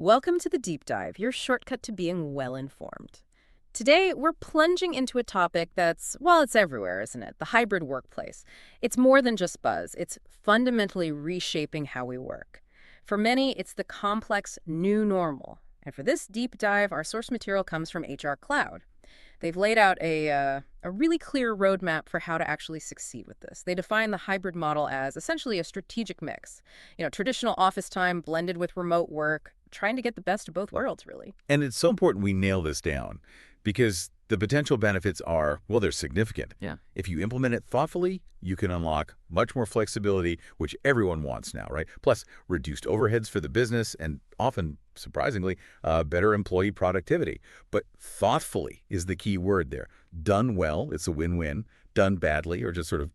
Welcome to the Deep Dive, your shortcut to being well-informed. Today, we're plunging into a topic that's, well, it's everywhere, isn't it? The hybrid workplace. It's more than just buzz. It's fundamentally reshaping how we work. For many, it's the complex new normal. And for this deep dive, our source material comes from HR Cloud. They've laid out a really clear roadmap for how to actually succeed with this. They define the hybrid model as essentially a strategic mix. Traditional office time blended with remote work, trying to get the best of both worlds, really. And it's so important we nail this down because the potential benefits are, well, they're significant. Yeah. If you implement it thoughtfully, you can unlock much more flexibility, which everyone wants now, right? Plus, reduced overheads for the business and often, surprisingly, better employee productivity. But thoughtfully is the key word there. Done well, it's a win-win. Done badly or just sort of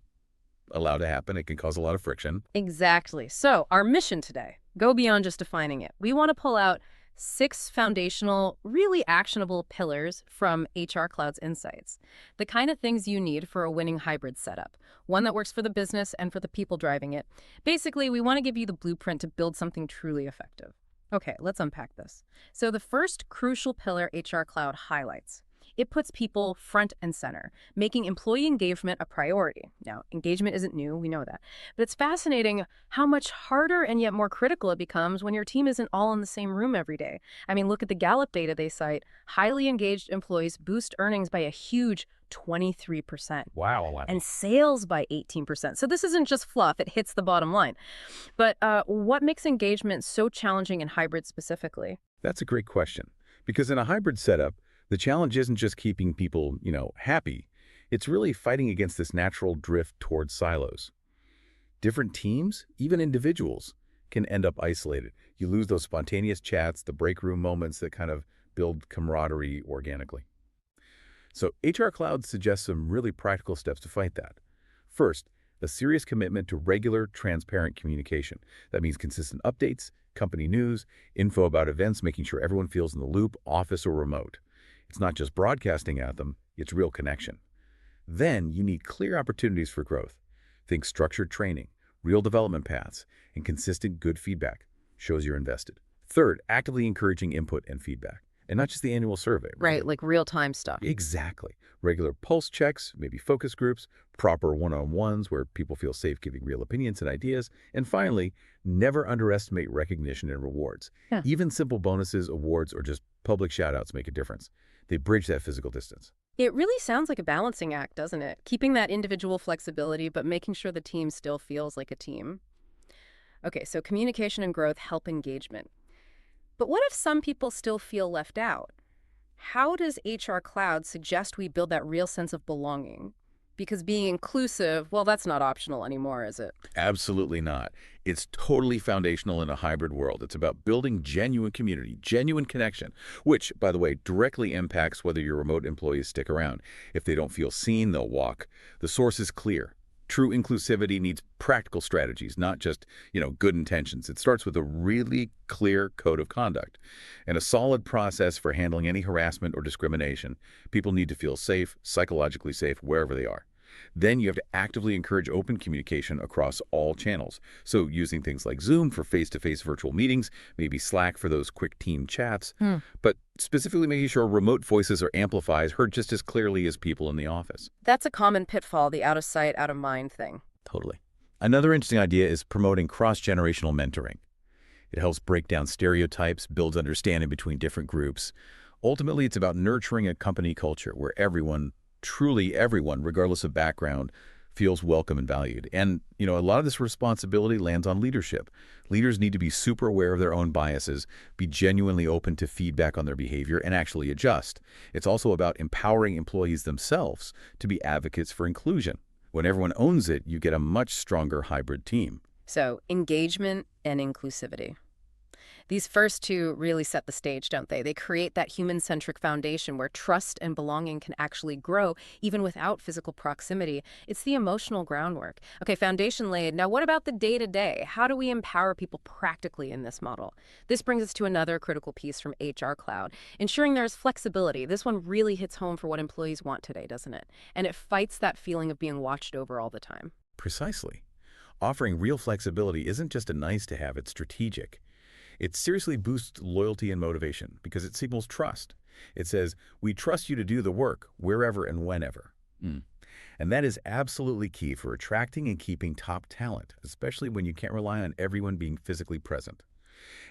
allowed to happen, it can cause a lot of friction. Exactly. So our mission today, go beyond just defining it. We want to pull out 6 foundational, really actionable pillars from HR Cloud's insights. The kind of things you need for a winning hybrid setup, one that works for the business and for the people driving it. Basically, we want to give you the blueprint to build something truly effective. Okay, let's unpack this. So the first crucial pillar HR Cloud highlights. It puts people front and center, making employee engagement a priority. Now, engagement isn't new, we know that. But it's fascinating how much harder and yet more critical it becomes when your team isn't all in the same room every day. I mean, look at the Gallup data they cite. Highly engaged employees boost earnings by a huge 23%. Wow. And sales by 18%. So this isn't just fluff, it hits the bottom line. But what makes engagement so challenging in hybrid specifically? That's a great question. Because in a hybrid setup, the challenge isn't just keeping people, happy. It's really fighting against this natural drift towards silos. Different teams, even individuals, can end up isolated. You lose those spontaneous chats, the break room moments that kind of build camaraderie organically. So HR Cloud suggests some really practical steps to fight that. First, a serious commitment to regular, transparent communication. That means consistent updates, company news, info about events, making sure everyone feels in the loop, office or remote. It's not just broadcasting at them, it's real connection. Then you need clear opportunities for growth. Think structured training, real development paths, and consistent good feedback. Shows you're invested. Third, actively encouraging input and feedback. And not just the annual survey. Right, like real-time stuff. Exactly. Regular pulse checks, maybe focus groups, proper one-on-ones where people feel safe giving real opinions and ideas. And finally, never underestimate recognition and rewards. Yeah. Even simple bonuses, awards, or just public shout-outs make a difference. They bridge that physical distance. It really sounds like a balancing act, doesn't it? Keeping that individual flexibility, but making sure the team still feels like a team. Okay, so communication and growth help engagement. But what if some people still feel left out? How does HR Cloud suggest we build that real sense of belonging? Because being inclusive, well, that's not optional anymore, is it? Absolutely not. It's totally foundational in a hybrid world. It's about building genuine community, genuine connection, which, by the way, directly impacts whether your remote employees stick around. If they don't feel seen, they'll walk. The source is clear. True inclusivity needs practical strategies, not just, good intentions. It starts with a really clear code of conduct and a solid process for handling any harassment or discrimination. People need to feel safe, psychologically safe, wherever they are. Then you have to actively encourage open communication across all channels. So using things like Zoom for face-to-face virtual meetings, maybe Slack for those quick team chats, but specifically making sure remote voices are amplified, heard just as clearly as people in the office. That's a common pitfall, the out of sight, out of mind thing. Totally. Another interesting idea is promoting cross-generational mentoring. It helps break down stereotypes, builds understanding between different groups. Ultimately, it's about nurturing a company culture where everyone, truly everyone, regardless of background, feels welcome and valued. And, a lot of this responsibility lands on leadership. Leaders need to be super aware of their own biases, be genuinely open to feedback on their behavior, and actually adjust. It's also about empowering employees themselves to be advocates for inclusion. When everyone owns it, you get a much stronger hybrid team. So, engagement and inclusivity. These first two really set the stage, don't they? They create that human-centric foundation where trust and belonging can actually grow even without physical proximity. It's the emotional groundwork. Okay, foundation laid. Now, what about the day-to-day? How do we empower people practically in this model? This brings us to another critical piece from HR Cloud, ensuring there's flexibility. This one really hits home for what employees want today, doesn't it? And it fights that feeling of being watched over all the time. Precisely. Offering real flexibility isn't just a nice-to-have, it's strategic. It seriously boosts loyalty and motivation because it signals trust. It says, we trust you to do the work wherever and whenever. Mm. And that is absolutely key for attracting and keeping top talent, especially when you can't rely on everyone being physically present.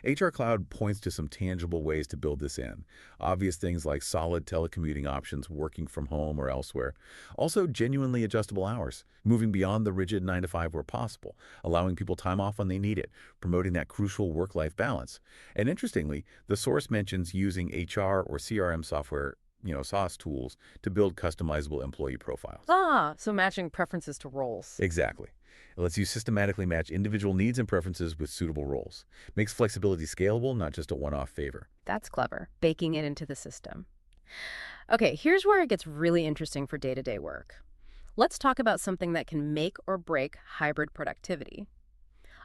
HR Cloud points to some tangible ways to build this in. Obvious things like solid telecommuting options, working from home or elsewhere. Also, genuinely adjustable hours, moving beyond the rigid 9 to 5 where possible, allowing people time off when they need it, promoting that crucial work-life balance. And interestingly, the source mentions using HR or CRM software, SaaS tools, to build customizable employee profiles. Ah, so matching preferences to roles. Exactly. It lets you systematically match individual needs and preferences with suitable roles. Makes flexibility scalable, not just a one-off favor. That's clever, baking it into the system. Okay, here's where it gets really interesting for day-to-day work. Let's talk about something that can make or break hybrid productivity.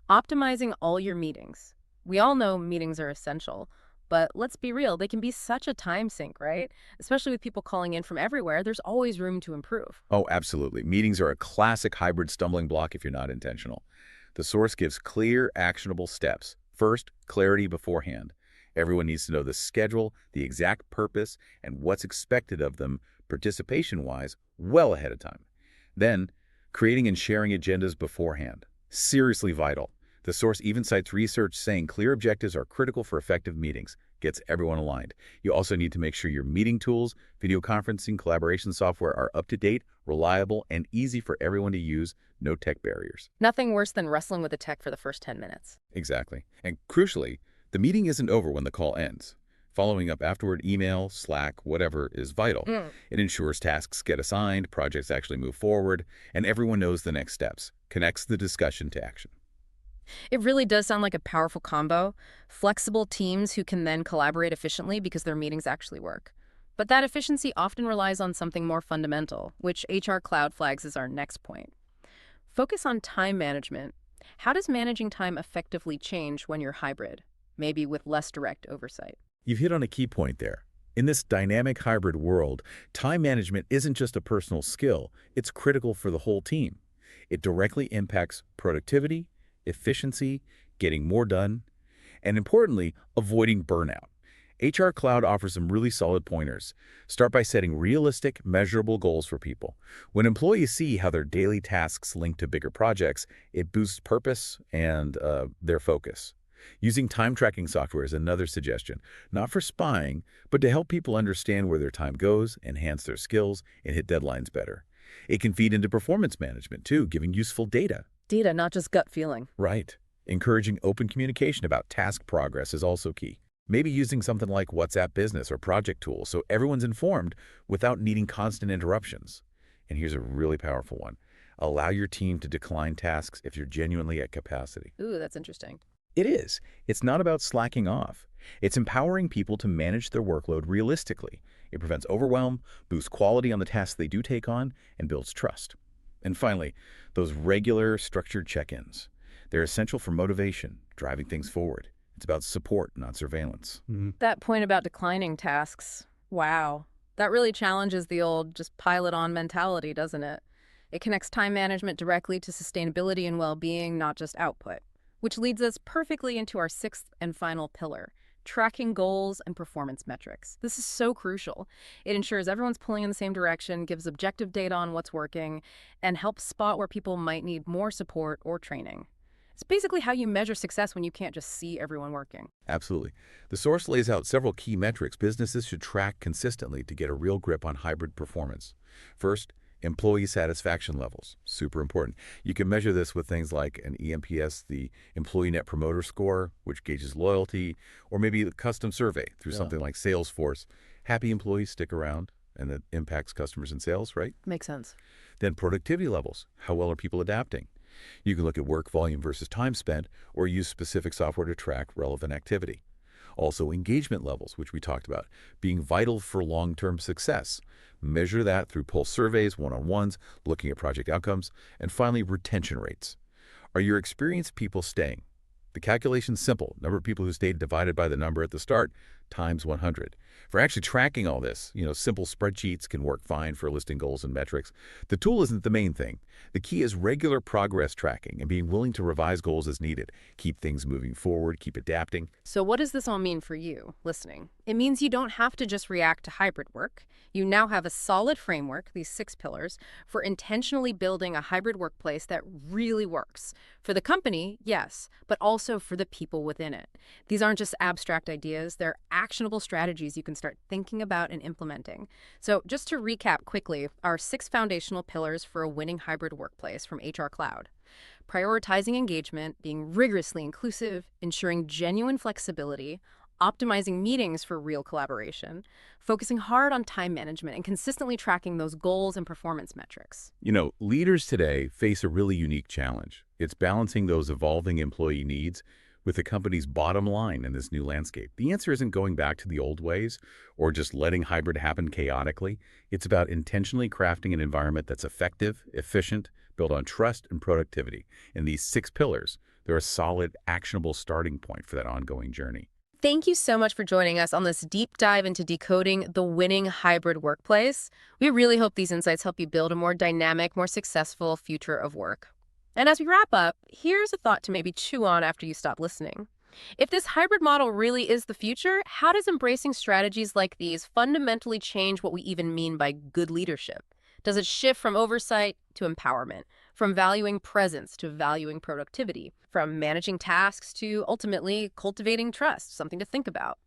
Optimizing all your meetings. We all know meetings are essential, but let's be real, they can be such a time sink, right? Especially with people calling in from everywhere, there's always room to improve. Oh, absolutely. Meetings are a classic hybrid stumbling block if you're not intentional. The source gives clear, actionable steps. First, clarity beforehand. Everyone needs to know the schedule, the exact purpose, and what's expected of them participation-wise well ahead of time. Then, creating and sharing agendas beforehand. Seriously vital. The source even cites research saying clear objectives are critical for effective meetings, gets everyone aligned. You also need to make sure your meeting tools, video conferencing, collaboration software are up to date, reliable, and easy for everyone to use, no tech barriers. Nothing worse than wrestling with the tech for the first 10 minutes. Exactly. And crucially, the meeting isn't over when the call ends. Following up afterward, email, Slack, whatever, is vital. It ensures tasks get assigned, projects actually move forward, and everyone knows the next steps, connects the discussion to action. It really does sound like a powerful combo. Flexible teams who can then collaborate efficiently because their meetings actually work. But that efficiency often relies on something more fundamental, which HR Cloud flags as our next point. Focus on time management. How does managing time effectively change when you're hybrid? Maybe with less direct oversight. You've hit on a key point there. In this dynamic hybrid world, time management isn't just a personal skill, it's critical for the whole team. It directly impacts productivity, efficiency, getting more done, and importantly, avoiding burnout. HR Cloud offers some really solid pointers. Start by setting realistic, measurable goals for people. When employees see how their daily tasks link to bigger projects, it boosts purpose and their focus. Using time tracking software is another suggestion, not for spying, but to help people understand where their time goes, enhance their skills, and hit deadlines better. It can feed into performance management, too, giving useful data. Data, not just gut feeling. Right. Encouraging open communication about task progress is also key. Maybe using something like WhatsApp Business or Project Tools so everyone's informed without needing constant interruptions. And here's a really powerful one. Allow your team to decline tasks if you're genuinely at capacity. Ooh, that's interesting. It is. It's not about slacking off. It's empowering people to manage their workload realistically. It prevents overwhelm, boosts quality on the tasks they do take on, and builds trust. And finally, those regular, structured check-ins. They're essential for motivation, driving things forward. It's about support, not surveillance. That point about declining tasks, wow. That really challenges the old just pile it on mentality, doesn't it? It connects time management directly to sustainability and well-being, not just output. Which leads us perfectly into our sixth and final pillar, tracking goals and performance metrics. This is so crucial. It ensures everyone's pulling in the same direction, gives objective data on what's working, and helps spot where people might need more support or training. It's basically how you measure success when you can't just see everyone working. Absolutely. The source lays out several key metrics businesses should track consistently to get a real grip on hybrid performance. First, employee satisfaction levels, super important. You can measure this with things like an ENPS, the Employee Net Promoter Score, which gauges loyalty, or maybe a custom survey through something like Salesforce. Happy employees stick around, and that impacts customers and sales, right? Makes sense. Then productivity levels. How well are people adapting? You can look at work volume versus time spent, or use specific software to track relevant activity. Also, engagement levels, which we talked about, being vital for long-term success. Measure that through pulse surveys, one-on-ones, looking at project outcomes, and finally, retention rates. Are your experienced people staying? The calculation's simple. Number of people who stayed divided by the number at the start times 100. For actually tracking all this, simple spreadsheets can work fine for listing goals and metrics. The tool isn't the main thing. The key is regular progress tracking and being willing to revise goals as needed. Keep things moving forward, keep adapting. So what does this all mean for you, listening? It means you don't have to just react to hybrid work. You now have a solid framework, these 6 pillars, for intentionally building a hybrid workplace that really works. For the company, yes, but also for the people within it. These aren't just abstract ideas, they're actionable strategies you can start thinking about and implementing. So just to recap quickly, our 6 foundational pillars for a winning hybrid workplace from HR Cloud. Prioritizing engagement, being rigorously inclusive, ensuring genuine flexibility, optimizing meetings for real collaboration, focusing hard on time management, and consistently tracking those goals and performance metrics. Leaders today face a really unique challenge. It's balancing those evolving employee needs with the company's bottom line in this new landscape. The answer isn't going back to the old ways or just letting hybrid happen chaotically. It's about intentionally crafting an environment that's effective, efficient, built on trust and productivity. And these 6 pillars, they're a solid, actionable starting point for that ongoing journey. Thank you so much for joining us on this deep dive into decoding the winning hybrid workplace. We really hope these insights help you build a more dynamic, more successful future of work. And as we wrap up, here's a thought to maybe chew on after you stop listening. If this hybrid model really is the future, how does embracing strategies like these fundamentally change what we even mean by good leadership? Does it shift from oversight to empowerment, from valuing presence to valuing productivity, from managing tasks to ultimately cultivating trust? Something to think about.